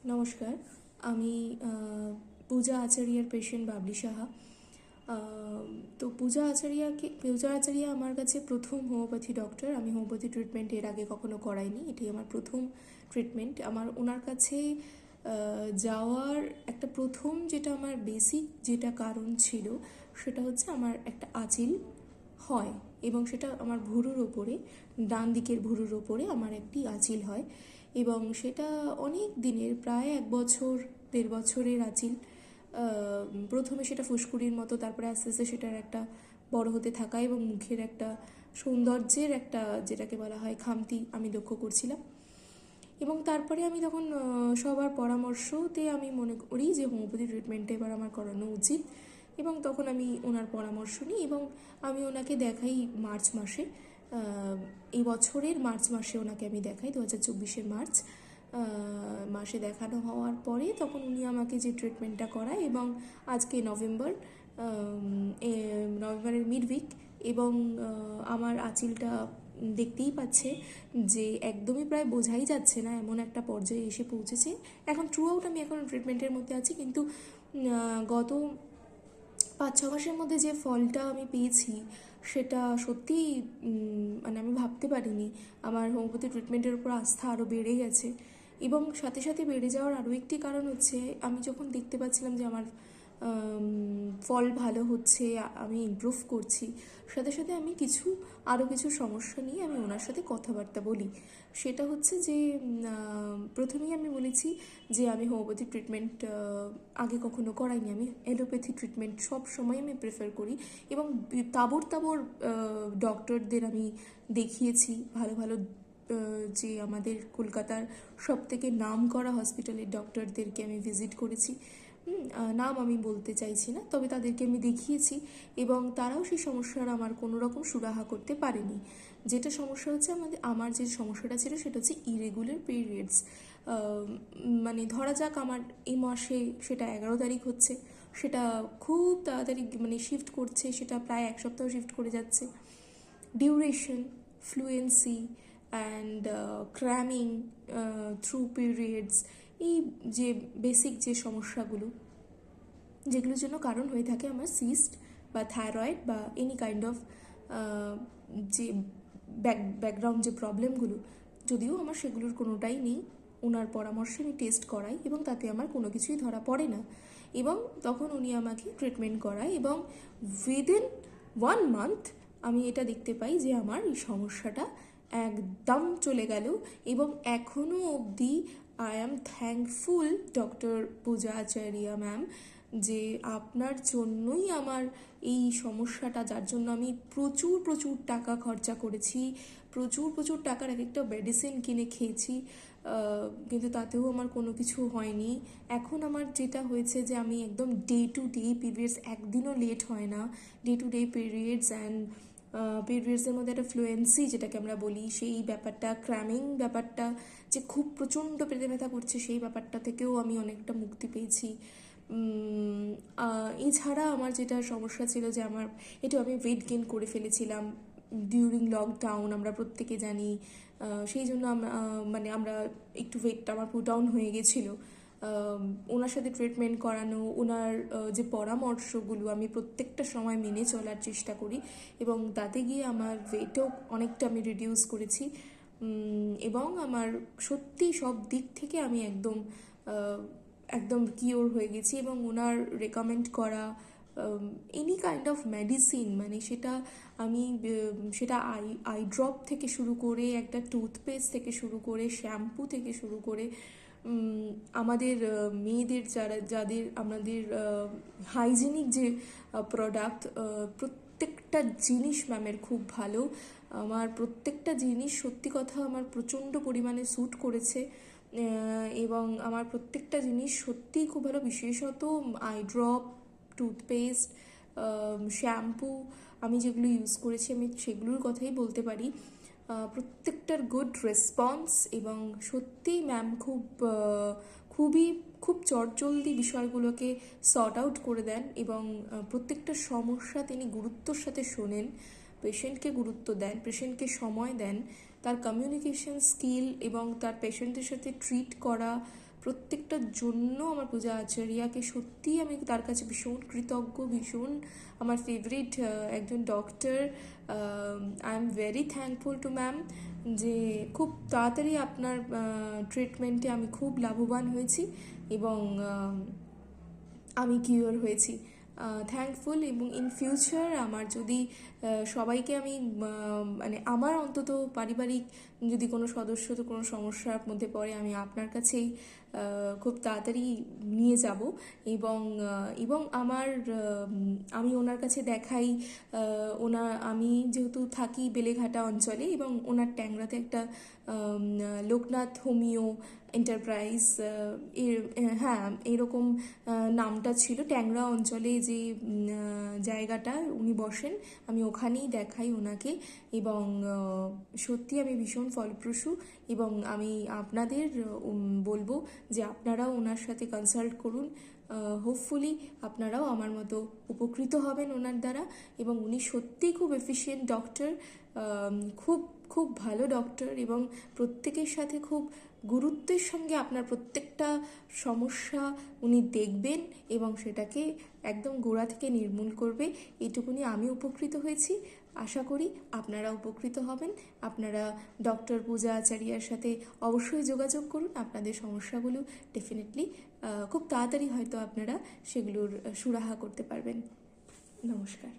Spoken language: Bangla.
নমস্কার। আমি পূজা আচারিয়ার পেশেন্ট বাবলি সাহা। তো পূজা আচারিয়া আমার কাছে প্রথম হোমিওপ্যাথি ডক্টর। আমি হোমিওপ্যাথি ট্রিটমেন্ট এর আগে কখনো করাইনি, এটাই আমার প্রথম ট্রিটমেন্ট। আমার ওনার কাছে যাওয়ার একটা প্রথম যেটা আমার বেসিক যেটা কারণ ছিল সেটা হচ্ছে আমার একটা আঁচিল হয় এবং সেটা আমার ভুরুর ওপরে, ডান দিকের ভুরুর ওপরে আমার একটি আঁচিল হয় এবং সেটা অনেক দিনের, প্রায় 1 বছর 1.5 বছরের আঁচিল। প্রথমে সেটা ফুসকুড়ির মতো, তারপরে আস্তে আস্তে সেটার একটা বড় হতে থাকা এবং মুখের একটা সৌন্দর্যের একটা, যেটাকে বলা হয় খামতি, আমি লক্ষ্য করছিলাম। এবং তারপরে আমি তখন সবার পরামর্শতে আমি মনে করি যে হোমিওপ্যাথি ট্রিটমেন্টটা এবার আমার করানো উচিত এবং তখন আমি ওনার পরামর্শ নিই এবং আমি ওনাকে দেখাই মার্চ মাসে। এই বছরের মার্চ মাসে ওনাকে আমি দেখাই, 2024-এর মার্চ মাসে দেখানো হওয়ার পরে তখন উনি আমাকে যে ট্রিটমেন্টটা করায় এবং আজকে নভেম্বরের মিড উইক এবং আমার আঁচিলটা দেখতেই পাচ্ছে যে একদমই প্রায় বোঝাই যাচ্ছে না, এমন একটা পর্যায়ে এসে পৌঁছেছে। এখন থ্রু আউট আমি এখন ট্রিটমেন্টের মধ্যে আছি, কিন্তু গত 5-6 মাসের মধ্যে যে ফলটা আমি পেয়েছি সেটা সত্যিই মানে আমি ভাবতে পারিনি। আমার হোমিওপ্যাথি ট্রিটমেন্টের উপর আস্থা আরও বেড়ে গেছে এবং সাথে সাথে বেড়ে যাওয়ার আরও একটি কারণ হচ্ছে আমি যখন দেখতে পাচ্ছিলাম যে আমার ফল ভালো হচ্ছে, আমি ইমপ্রুভ করছি, সাথে সাথে আমি আরও কিছু সমস্যা নিয়ে আমি ওনার সাথে কথাবার্তা বলি। সেটা হচ্ছে যে প্রথমেই আমি বলেছি যে আমি হোমিওপ্যাথি ট্রিটমেন্ট আগে কখনো করাইনি, আমি অ্যালোপ্যাথি ট্রিটমেন্ট সব সময় আমি প্রেফার করি এবং তাবর তাবর ডক্টরদের আমি দেখিয়েছি, ভালো ভালো যে আমাদের কলকাতার সবথেকে নামকরা হসপিটালের ডক্টরদেরকে আমি ভিজিট করেছি। নাম আমি বলতে চাইছি না, তবে তাদেরকে আমি দেখিয়েছি এবং তারাও সেই সমস্যার আমার কোনো রকম সুরাহা করতে পারেনি। যেটা সমস্যা হচ্ছে আমার যে সমস্যাটা ছিল সেটা হচ্ছে ইরেগুলার পিরিয়ডস। মানে ধরা যাক আমার এই মাসে সেটা 11 তারিখ হচ্ছে, সেটা খুব তাড়াতাড়ি মানে শিফট করছে, সেটা প্রায় 1 সপ্তাহ শিফট করে যাচ্ছে। Duration, fluency and cramming through periods, এই যে বেসিক যে সমস্যাগুলো, যেগুলোর জন্য কারণ হয়ে থাকে আমার সিস্ট বা থাইরয়েড বা এনি কাইন্ড অফ যে ব্যাকগ্রাউন্ড যে প্রবলেমগুলো, যদিও আমার সেগুলোর কোনোটাই নেই, ওনার পরামর্শে আমি টেস্ট করাই এবং তাতে আমার কোনো কিছুই ধরা পড়ে না এবং তখন উনি আমাকে ট্রিটমেন্ট করায় এবং উইদিন 1 মান্থ আমি এটা দেখতে পাই যে আমার এই সমস্যাটা একদম চলে গেল এবং এখনও অবধি I am thankful doctor Puja Acharya ma'am, যে আপনার জন্যই আমার এই সমস্যাটা, যার জন্য আমি প্রচুর প্রচুর টাকা খরচা করেছি, প্রচুর প্রচুর টাকার এক একটা মেডিসিন কিনে খেয়েছি, কিন্তু তাতেও আমার কোনো কিছু হয়নি। এখন আমার যেটা হয়েছে যে আমি একদম ডে টু ডে পিরিয়ডস, একদিনও লেট হয় না, day to day periods and পিরিয়ডসের মধ্যে একটা ফ্লুয়েন্সি যেটাকে আমরা বলি, সেই ব্যাপারটা, ক্র্যামিং ব্যাপারটা, যে খুব প্রচণ্ড পেটে ব্যথা করছে, সেই ব্যাপারটা থেকেও আমি অনেকটা মুক্তি পেয়েছি। এছাড়া আমার যেটা সমস্যা ছিল যে একটু আমি ওয়েট গেইন করে ফেলেছিলাম ডিউরিং লকডাউন, আমরা প্রত্যেকে জানি। সেই জন্য মানে আমরা একটু ওয়েটটা আমার পুট ডাউন হয়ে গেছিলো। ওনার সাথে ট্রিটমেন্ট করানো, ওনার যে পরামর্শগুলো আমি প্রত্যেকটা সময় মেনে চলার চেষ্টা করি এবং তাতে গিয়ে আমার ওয়েটও অনেকটা আমি রিডিউস করেছি এবং আমার সত্যি সব দিক থেকে আমি একদম একদম কিওর হয়ে গেছি এবং ওনার রেকমেন্ড করা এনি কাইন্ড অফ মেডিসিন, মানে সেটা আই ড্রপ থেকে শুরু করে, একটা টুথপেস্ট থেকে শুরু করে, শ্যাম্পু থেকে শুরু করে, আমাদের মেয়েদের যাদের আমাদের হাইজিনিক যে প্রোডাক্ট, প্রত্যেকটা জিনিস ম্যামের খুব ভালো। আমার প্রত্যেকটা জিনিস সত্যি কথা আমার প্রচণ্ড পরিমাণে স্যুট করেছে এবং আমার প্রত্যেকটা জিনিস সত্যিই খুব ভালো, বিশেষত আই ড্রপ, টুথপেস্ট, শ্যাম্পু আমি যেগুলো ইউজ করেছি আমি সেগুলোর কথাই বলতে পারি। প্রত্যেকটার গুড রেসপন্স এবং সত্যিই ম্যাম খুব চটজলদি বিষয়গুলোকে সর্ট আউট করে দেন এবং প্রত্যেকটা সমস্যা তিনি গুরুত্বর সাথে শোনেন, পেশেন্টকে গুরুত্ব দেন, পেশেন্টকে সময় দেন, তার কমিউনিকেশন স্কিল এবং তার পেশেন্টের সাথে ট্রিট করা, প্রত্যেকটার জন্য আমার পূজা আচার্যাকে সত্যিই আমি তার কাছে ভীষণ কৃতজ্ঞ, ভীষণ আমার ফেভারিট একজন doctor. I am very thankful to ma'am যে খুব তাড়াতাড়ি আপনার ট্রিটমেন্টে আমি খুব লাভবান হয়েছি এবং আমি কিওর হয়েছি। থ্যাঙ্কফুল। এবং ইন ফিউচার আমার যদি সবাইকে আমি মানে আমার অন্তত পারিবারিক যদি কোনো সদস্য তো কোনো সমস্যার মধ্যে পড়ে, আমি আপনার কাছেই খুব তাড়াতাড়ি নিয়ে যাব এবং এবং আমি ওনার কাছে দেখাই। আমি যেহেতু থাকি বেলেঘাটা অঞ্চলে এবং ওনার ট্যাংরাতে একটা লোকনাথ হোমিও এন্টারপ্রাইজ হ্যাঁ এরকম নামটা ছিল, ট্যাংরা অঞ্চলে যে জায়গাটা উনি বসেন, আমি ওখানেই দেখাই ওনাকে এবং সত্যি আমি ভীষণ ফলপ্রসূ। এবং আমি আপনাদের বলবো যে আপনারাও ওনার সাথে কনসাল্ট করুন। হোপফুলি আপনারাও আমার মতো উপকৃত হবেন ওনার দ্বারা। এবং উনি সত্যিই খুব এফিশিয়েন্ট ডক্টর, খুব খুব ভালো ডক্টর এবং প্রত্যেকের সাথে খুব গুরুত্বের সঙ্গে আপনার প্রত্যেকটা সমস্যা উনি দেখবেন এবং সেটাকে একদম গোড়া থেকে নির্মূল করবে। এইটুকুনি আমি উপকৃত হয়েছি, আশা করি আপনারা উপকৃত হবেন। আপনারা ডক্টর পূজা আচার্যার সাথে অবশ্যই যোগাযোগ করুন। আপনাদের সমস্যাগুলো ডেফিনেটলি খুব তাড়াতাড়ি হয়তো আপনারা সেগুলোর সুরাহা করতে পারবেন। নমস্কার।